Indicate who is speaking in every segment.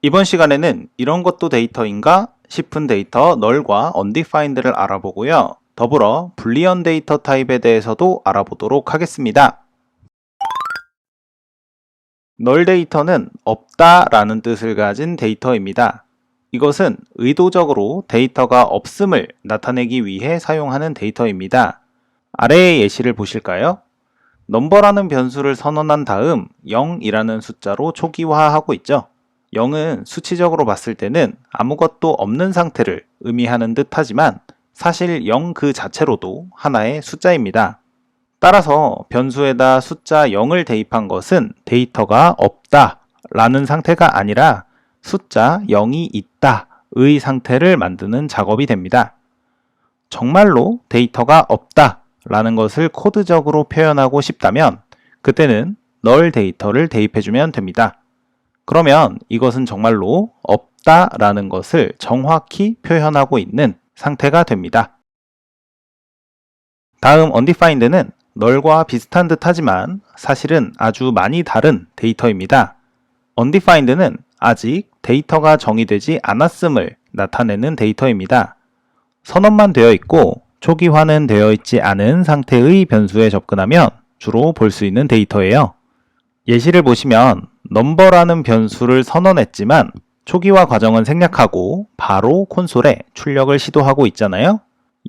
Speaker 1: 이번 시간에는 이런 것도 데이터인가 싶은 데이터 널과 undefined를 알아보고요. 더불어 불리언 데이터 타입에 대해서도 알아보도록 하겠습니다. 널 데이터는 없다 라는 뜻을 가진 데이터입니다. 이것은 의도적으로 데이터가 없음을 나타내기 위해 사용하는 데이터입니다. 아래의 예시를 보실까요? 넘버라는 변수를 선언한 다음 0이라는 숫자로 초기화하고 있죠. 0은 수치적으로 봤을 때는 아무것도 없는 상태를 의미하는 듯 하지만 사실 0 그 자체로도 하나의 숫자입니다. 따라서 변수에다 숫자 0을 대입한 것은 데이터가 없다 라는 상태가 아니라 숫자 0이 있다의 상태를 만드는 작업이 됩니다. 정말로 데이터가 없다 라는 것을 코드적으로 표현하고 싶다면 그때는 널 데이터를 대입해주면 됩니다. 그러면 이것은 정말로 없다라는 것을 정확히 표현하고 있는 상태가 됩니다. 다음 undefined는 널과 비슷한 듯 하지만 사실은 아주 많이 다른 데이터입니다. undefined는 아직 데이터가 정의되지 않았음을 나타내는 데이터입니다. 선언만 되어 있고 초기화는 되어 있지 않은 상태의 변수에 접근하면 주로 볼 수 있는 데이터예요. 예시를 보시면 넘버라는 변수를 선언했지만 초기화 과정은 생략하고 바로 콘솔에 출력을 시도하고 있잖아요.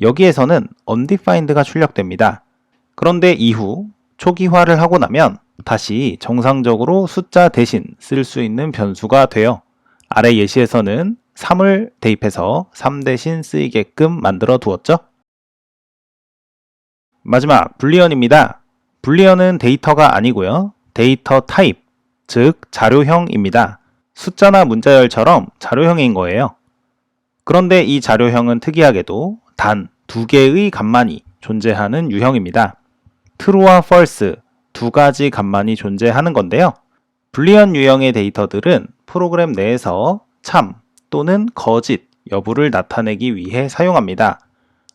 Speaker 1: 여기에서는 undefined가 출력됩니다. 그런데 이후 초기화를 하고 나면 다시 정상적으로 숫자 대신 쓸 수 있는 변수가 돼요. 아래 예시에서는 3을 대입해서 3 대신 쓰이게끔 만들어 두었죠. 마지막 불리언입니다. 불리언은 데이터가 아니고요. 데이터 타입, 즉 자료형입니다. 숫자나 문자열처럼 자료형인 거예요. 그런데 이 자료형은 특이하게도 단 2개의 값만이 존재하는 유형입니다. true와 false 두 가지 값만이 존재하는 건데요. 불리언 유형의 데이터들은 프로그램 내에서 참 또는 거짓 여부를 나타내기 위해 사용합니다.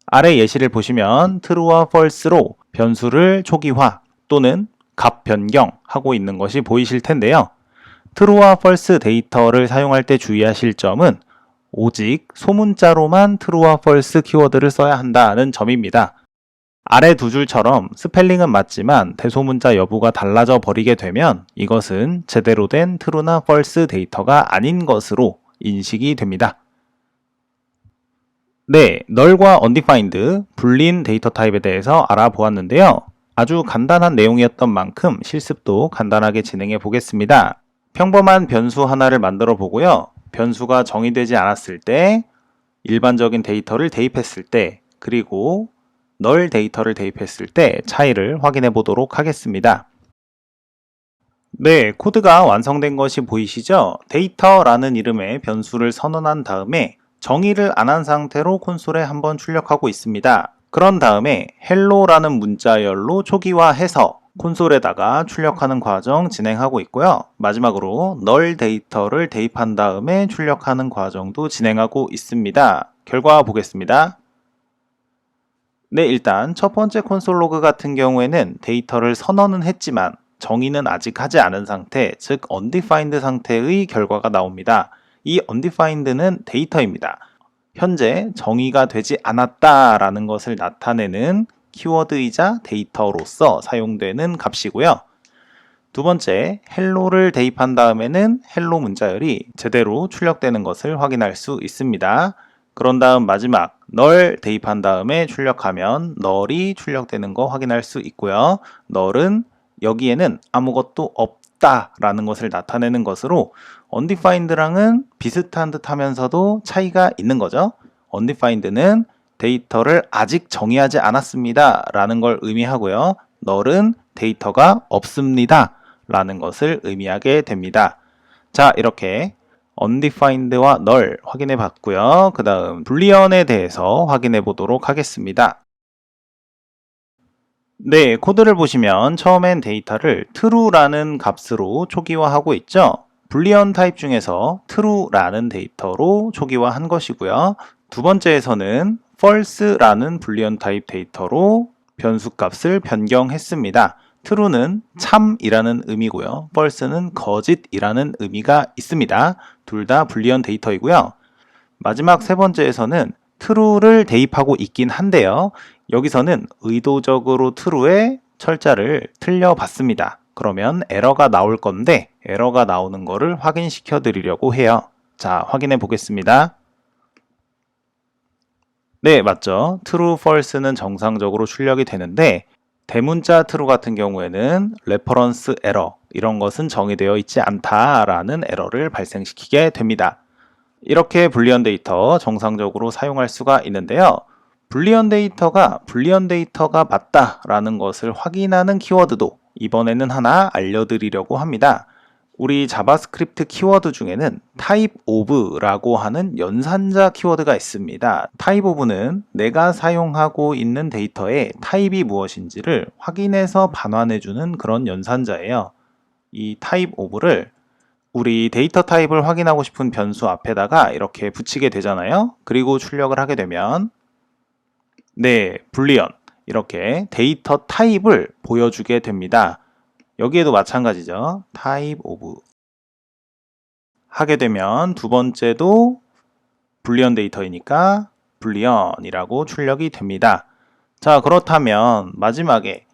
Speaker 1: 아래 예시를 보시면 true와 false로 변수를 초기화 또는 값 변경하고 있는 것이 보이실 텐데요. true와 false 데이터를 사용할 때 주의하실 점은 오직 소문자로만 true와 false 키워드를 써야 한다는 점입니다. 아래 두 줄처럼 스펠링은 맞지만 대소문자 여부가 달라져 버리게 되면 이것은 제대로 된 true나 false 데이터가 아닌 것으로 인식이 됩니다. 네, 널과 undefined, 불린 데이터 타입에 대해서 알아보았는데요. 아주 간단한 내용이었던 만큼 실습도 간단하게 진행해 보겠습니다. 평범한 변수 하나를 만들어 보고요. 변수가 정의되지 않았을 때, 일반적인 데이터를 대입했을 때, 그리고 널 데이터를 대입했을 때 차이를 확인해 보도록 하겠습니다. 네, 코드가 완성된 것이 보이시죠? 데이터라는 이름의 변수를 선언한 다음에 정의를 안 한 상태로 콘솔에 한번 출력하고 있습니다. 그런 다음에 hello라는 문자열로 초기화해서 콘솔에다가 출력하는 과정 진행하고 있고요. 마지막으로 널 데이터를 대입한 다음에 출력하는 과정도 진행하고 있습니다. 결과 보겠습니다. 네, 일단 첫 번째 콘솔 로그 같은 경우에는 데이터를 선언은 했지만 정의는 아직 하지 않은 상태, 즉 undefined 상태의 결과가 나옵니다. 이 undefined는 데이터입니다. 현재 정의가 되지 않았다라는 것을 나타내는 키워드이자 데이터로서 사용되는 값이고요. 두 번째, hello를 대입한 다음에는 hello 문자열이 제대로 출력되는 것을 확인할 수 있습니다. 그런 다음 마지막 널 대입한 다음에 출력하면 널이 출력되는 거 확인할 수 있고요. 널은 여기에는 아무것도 없다라는 것을 나타내는 것으로 undefined랑은 비슷한 듯 하면서도 차이가 있는 거죠. undefined는 데이터를 아직 정의하지 않았습니다 라는 걸 의미하고요. 널은 데이터가 없습니다 라는 것을 의미하게 됩니다. 자, 이렇게 undefined와 null 확인해 봤고요. 그 다음 불리언에 대해서 확인해 보도록 하겠습니다. 네, 코드를 보시면 처음엔 데이터를 true라는 값으로 초기화하고 있죠. 불리언 타입 중에서 true라는 데이터로 초기화한 것이고요. 두 번째에서는 false라는 불리언 타입 데이터로 변수 값을 변경했습니다. true는 참이라는 의미고요. false는 거짓이라는 의미가 있습니다. 둘 다 불리언 데이터이고요. 마지막 세 번째에서는 true를 대입하고 있긴 한데요. 여기서는 의도적으로 true의 철자를 틀려봤습니다. 그러면 에러가 나올 건데 에러가 나오는 거를 확인시켜 드리려고 해요. 자, 확인해 보겠습니다. 네, 맞죠. true, false는 정상적으로 출력이 되는데 대문자 true 같은 경우에는 reference error 이런 것은 정의되어 있지 않다라는 에러를 발생시키게 됩니다. 이렇게 불리언 데이터 정상적으로 사용할 수가 있는데요. 불리언 데이터가 맞다라는 것을 확인하는 키워드도 이번에는 하나 알려드리려고 합니다. 우리 자바스크립트 키워드 중에는 type of라고 하는 연산자 키워드가 있습니다. type of는 내가 사용하고 있는 데이터의 타입이 무엇인지를 확인해서 반환해주는 그런 연산자예요. 이 type of를 우리 데이터 타입을 확인하고 싶은 변수 앞에다가 이렇게 붙이게 되잖아요. 그리고 출력을 하게 되면 네, 불리언 이렇게 데이터 타입을 보여주게 됩니다. 여기에도 마찬가지죠. type of 하게 되면 두 번째도 불리언 데이터이니까 불리언이라고 출력이 됩니다. 자, 그렇다면 마지막에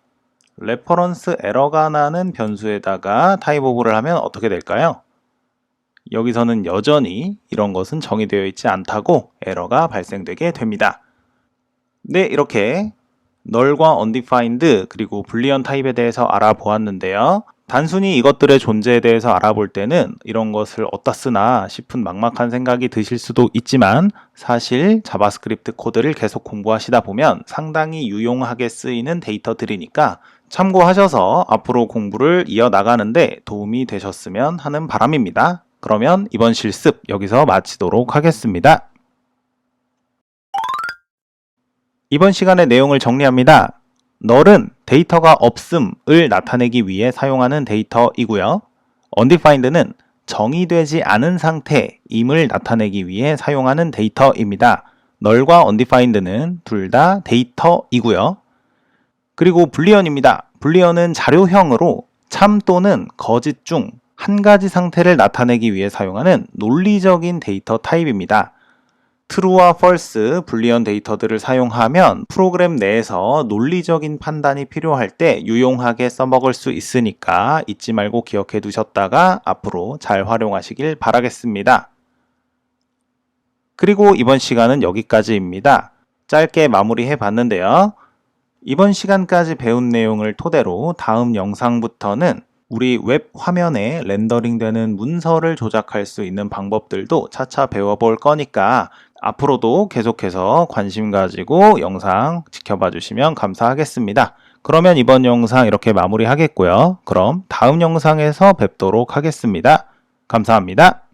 Speaker 1: 레퍼런스 에러가 나는 변수에다가 type of를 하면 어떻게 될까요? 여기서는 여전히 이런 것은 정의되어 있지 않다고 에러가 발생되게 됩니다. 네, 이렇게 null과 undefined 그리고 불리언 타입에 대해서 알아보았는데요. 단순히 이것들의 존재에 대해서 알아볼 때는 이런 것을 어디다 쓰나 싶은 막막한 생각이 드실 수도 있지만 사실 자바스크립트 코드를 계속 공부하시다 보면 상당히 유용하게 쓰이는 데이터들이니까 참고하셔서 앞으로 공부를 이어나가는데 도움이 되셨으면 하는 바람입니다. 그러면 이번 실습 여기서 마치도록 하겠습니다. 이번 시간의 내용을 정리합니다. null은 데이터가 없음을 나타내기 위해 사용하는 데이터이고요. undefined는 정의되지 않은 상태임을 나타내기 위해 사용하는 데이터입니다. null과 undefined는 둘 다 데이터이고요. 그리고 불리언입니다. 불리언은 자료형으로 참 또는 거짓 중 한 가지 상태를 나타내기 위해 사용하는 논리적인 데이터 타입입니다. true와 false, 불리언 데이터들을 사용하면 프로그램 내에서 논리적인 판단이 필요할 때 유용하게 써먹을 수 있으니까 잊지 말고 기억해 두셨다가 앞으로 잘 활용하시길 바라겠습니다. 그리고 이번 시간은 여기까지입니다. 짧게 마무리해 봤는데요. 이번 시간까지 배운 내용을 토대로 다음 영상부터는 우리 웹 화면에 렌더링 되는 문서를 조작할 수 있는 방법들도 차차 배워볼 거니까 앞으로도 계속해서 관심 가지고 영상 지켜봐 주시면 감사하겠습니다. 그러면 이번 영상 이렇게 마무리하겠고요. 그럼 다음 영상에서 뵙도록 하겠습니다. 감사합니다.